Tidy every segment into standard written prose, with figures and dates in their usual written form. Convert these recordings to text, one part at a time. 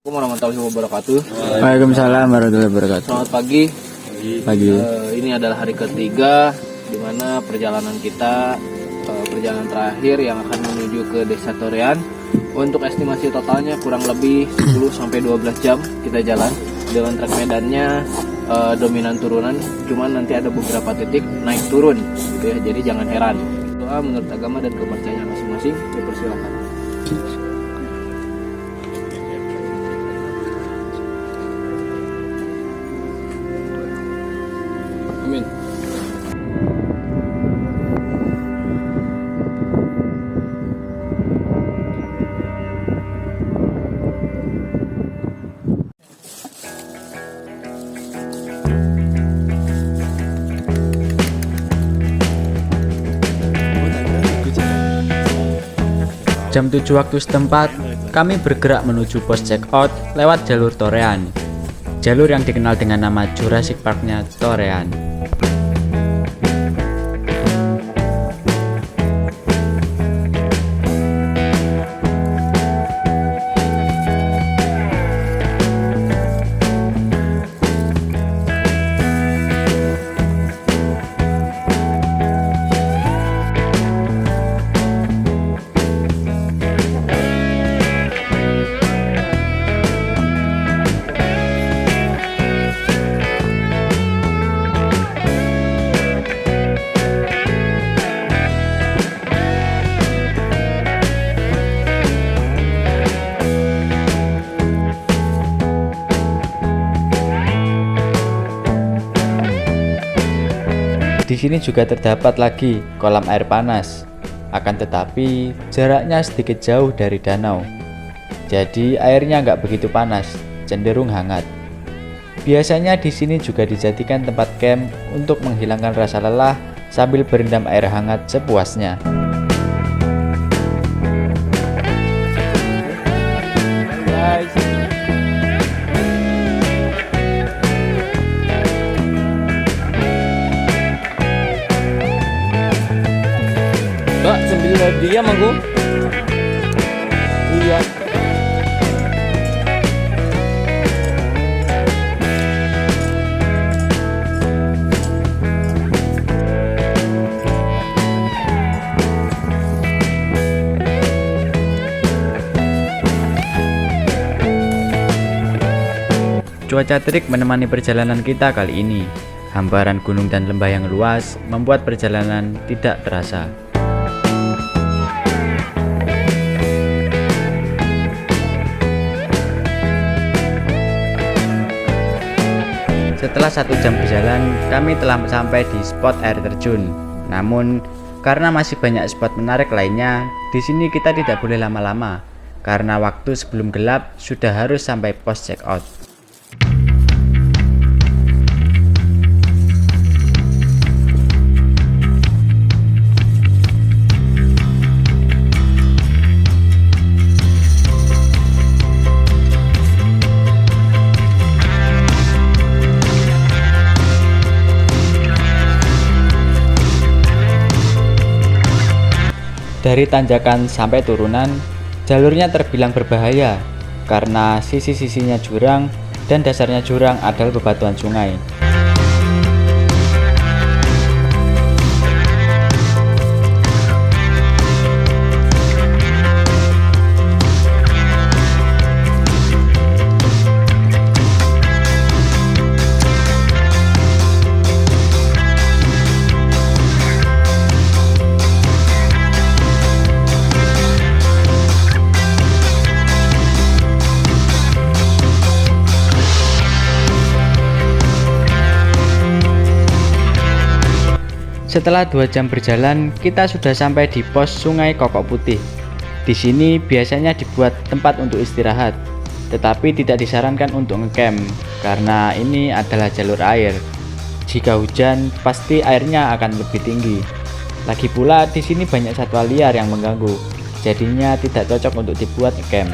Assalamualaikum warahmatullahi wabarakatuh. Waalaikumsalam warahmatullahi wabarakatuh. Selamat pagi. Pagi. Ini adalah hari ketiga di mana perjalanan kita, perjalanan terakhir yang akan menuju ke Desa Torean. Untuk estimasi totalnya kurang lebih 10 sampai 12 jam kita jalan dengan trek medannya dominan turunan, cuman nanti ada beberapa titik naik turun gitu ya. Jadi jangan heran. Doa menurut agama dan kepercayaan masing-masing, dipersilakan. Amin. Jam 7 waktu setempat, kami bergerak menuju pos check out lewat jalur Torean. Jalur yang dikenal dengan nama Jurassic Park-nya Torean. Di sini juga terdapat lagi kolam air panas, akan tetapi jaraknya sedikit jauh dari danau. Jadi airnya nggak begitu panas, cenderung hangat. Biasanya di sini juga dijadikan tempat camp untuk menghilangkan rasa lelah sambil berendam air hangat sepuasnya. Mbak, sambil diam aku. Iya. Cuaca terik menemani perjalanan kita kali ini. Hamparan gunung dan lembah yang luas membuat perjalanan tidak terasa. Setelah 1 jam berjalan, kami telah sampai di spot air terjun. Namun, karena masih banyak spot menarik lainnya, di sini kita tidak boleh lama-lama, karena waktu sebelum gelap sudah harus sampai pos check out. Dari tanjakan sampai turunan, jalurnya terbilang berbahaya karena sisi-sisinya jurang dan dasarnya jurang adalah bebatuan sungai. Setelah 2 jam berjalan, kita sudah sampai di pos Sungai Kokok Putih. Di sini biasanya dibuat tempat untuk istirahat, tetapi tidak disarankan untuk ngecamp karena ini adalah jalur air. Jika hujan, pasti airnya akan lebih tinggi. Lagi pula di sini banyak satwa liar yang mengganggu, jadinya tidak cocok untuk dibuat ngecamp.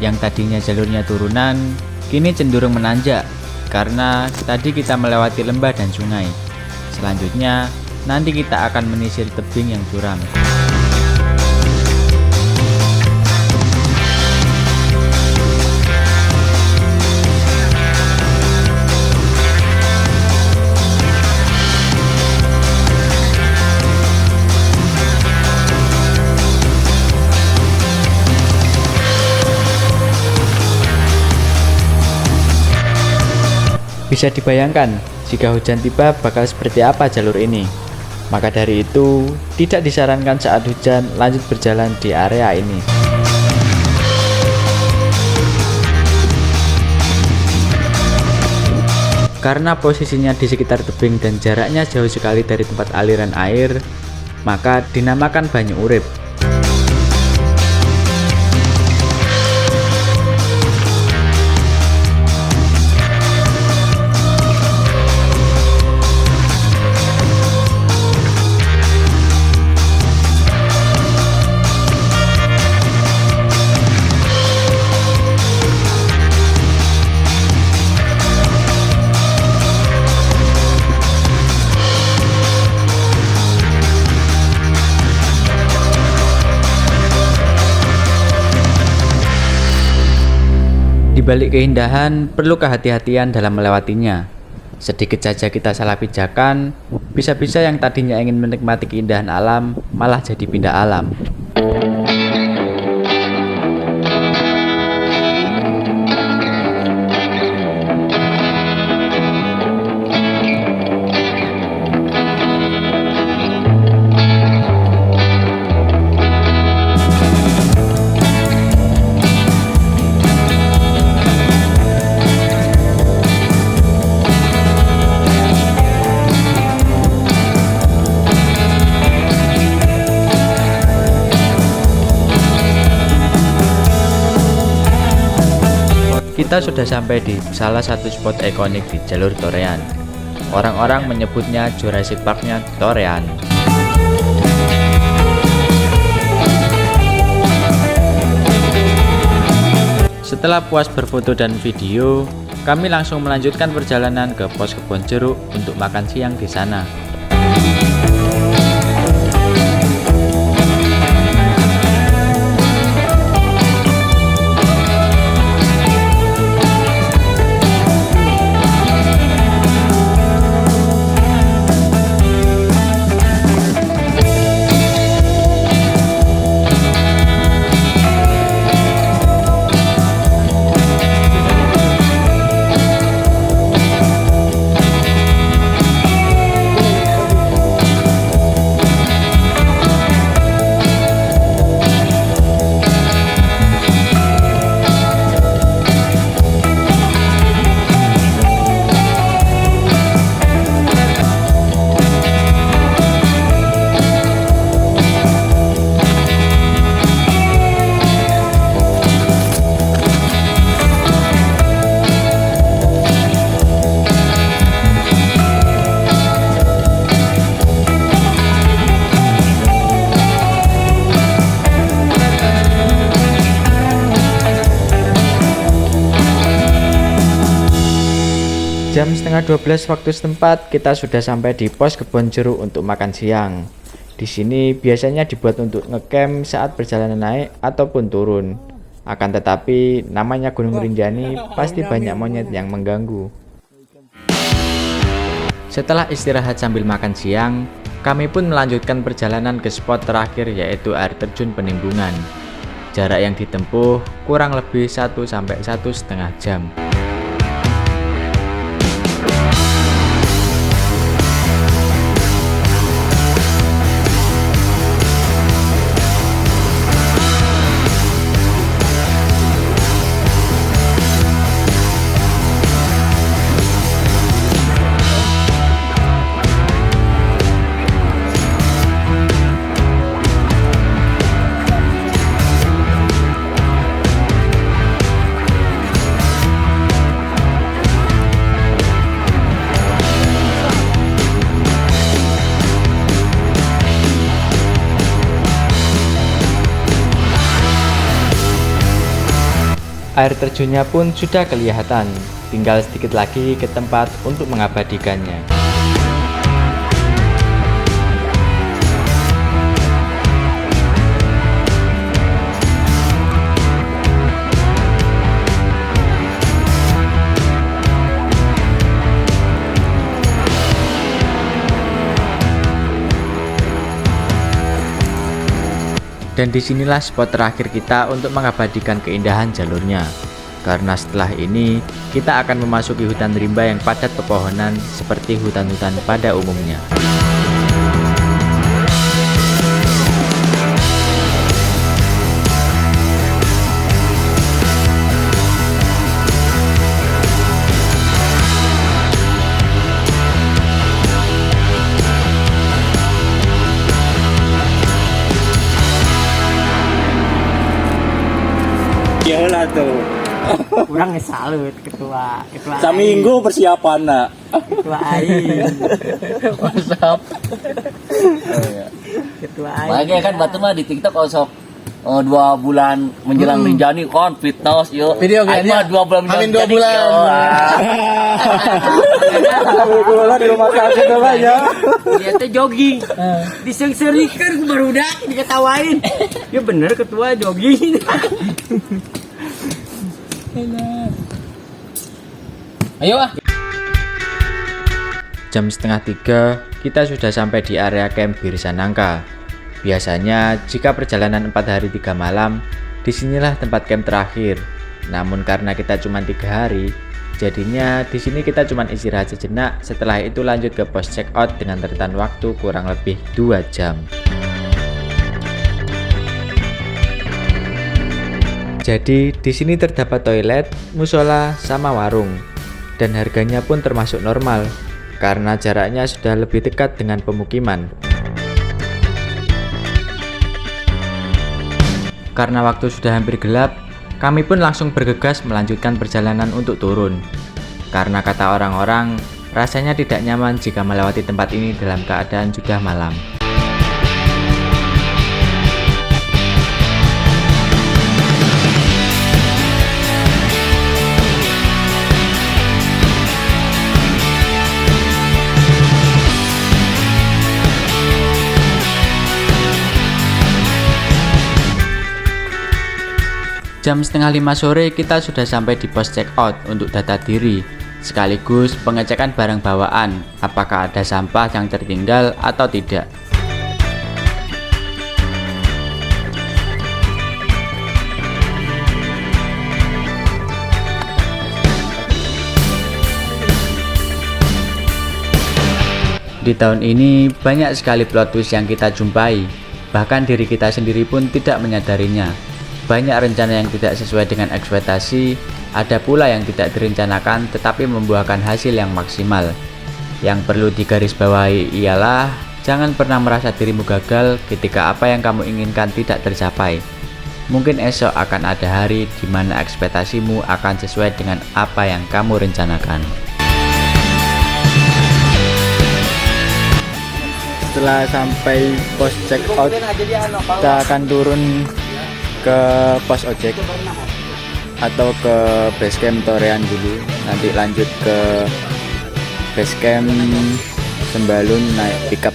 yang tadinya jalurnya turunan, kini cenderung menanjak karena tadi kita melewati lembah dan sungai. Selanjutnya, nanti kita akan menyisir tebing yang curam. Bisa dibayangkan jika hujan tiba bakal seperti apa jalur ini. Maka dari itu, tidak disarankan saat hujan lanjut berjalan di area ini. Karena posisinya di sekitar tebing dan jaraknya jauh sekali dari tempat aliran air, maka dinamakan Banyu Urip. Di balik keindahan, perlu kehati-hatian dalam melewatinya. Sedikit saja kita salah pijakan, bisa-bisa yang tadinya ingin menikmati keindahan alam, malah jadi pindah alam. Kita sudah sampai di salah satu spot ikonik di jalur Torean. Orang-orang menyebutnya Jurassic Park-nya Torean. Setelah puas berfoto dan video, kami langsung melanjutkan perjalanan ke pos kebun jeruk untuk makan siang di sana. Jam setengah 12 waktu setempat, kita sudah sampai di pos kebun jeruk untuk makan siang. Di sini biasanya dibuat untuk ngecamp saat perjalanan naik ataupun turun. Akan tetapi, namanya Gunung Rinjani pasti banyak monyet yang mengganggu. Setelah istirahat sambil makan siang, kami pun melanjutkan perjalanan ke spot terakhir yaitu air terjun Penimbrungan. Jarak yang ditempuh kurang lebih 1–1,5 jam. Air terjunnya pun sudah kelihatan, tinggal sedikit lagi ke tempat untuk mengabadikannya. Dan disinilah spot terakhir kita untuk mengabadikan keindahan jalurnya. Karena setelah ini, kita akan memasuki hutan rimba yang padat pepohonan seperti hutan-hutan pada umumnya. Iyalah tuh. Kurang salut ketua Saminggu persiapan nak. ketua AI WhatsApp. ketua AI Makanya kan batu mah di TikTok osok 2 bulan menjelang Rinjani kon fitness yuk. Video Aing kayaknya mah 2 bulan amin 2 menjelang bulan. Alhamdulillah di rumah sakit tuh ya. dia teh jogging disengserikan baru udah diketawain ya bener ketua jogging. Ayo ah. Jam setengah 3, kita sudah sampai di area camp Birsanangka. Biasanya, jika perjalanan 4 hari 3 malam, disinilah tempat camp terakhir. Namun karena kita cuma 3 hari, jadinya di sini kita cuma istirahat sejenak. Setelah itu lanjut ke pos check out dengan rentan waktu kurang lebih 2 jam. Jadi di sini terdapat toilet, musola, sama warung, dan harganya pun termasuk normal karena jaraknya sudah lebih dekat dengan pemukiman. Karena waktu sudah hampir gelap, kami pun langsung bergegas melanjutkan perjalanan untuk turun. Karena kata orang-orang, rasanya tidak nyaman jika melewati tempat ini dalam keadaan sudah malam. Jam setengah 5 sore kita sudah sampai di pos check out untuk data diri, sekaligus pengecekan barang bawaan, apakah ada sampah yang tertinggal atau tidak. Di tahun ini banyak sekali plot twist yang kita jumpai, bahkan diri kita sendiri pun tidak menyadarinya. Banyak rencana yang tidak sesuai dengan ekspektasi, ada pula yang tidak direncanakan tetapi membuahkan hasil yang maksimal. Yang perlu digarisbawahi ialah jangan pernah merasa dirimu gagal ketika apa yang kamu inginkan tidak tercapai. Mungkin esok akan ada hari di mana ekspektasimu akan sesuai dengan apa yang kamu rencanakan. Setelah sampai pos check out, kita akan turun ke pos ojek atau ke base camp Torean dulu, nanti lanjut ke base camp Sembalun naik pickup.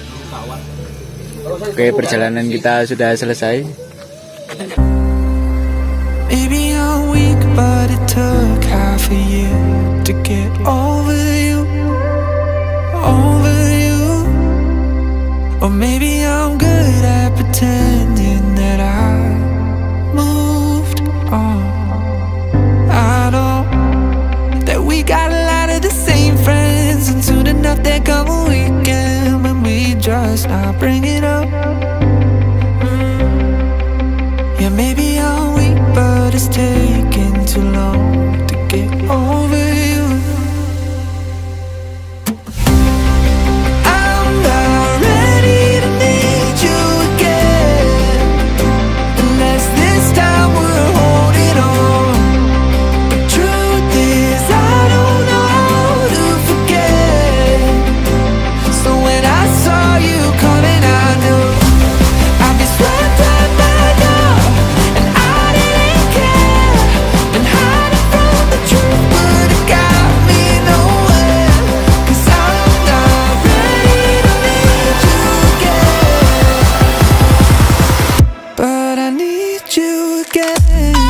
Oke, perjalanan kita sudah selesai. Maybe I'm weak, but it took half a year to get over you, over you. Or maybe I'm good at pretending that I moved on. I know that we got a lot of the same friends, and soon enough there come a weekend when we just not bring it up. Yeah, maybe I'm weak, but it's taking too long to get over you. I'm not ready to need you again, unless this time we're holding on. The truth is I don't know how to forget. So when I saw you coming, I knew I'd be swept right back up, and I didn't care. And how again.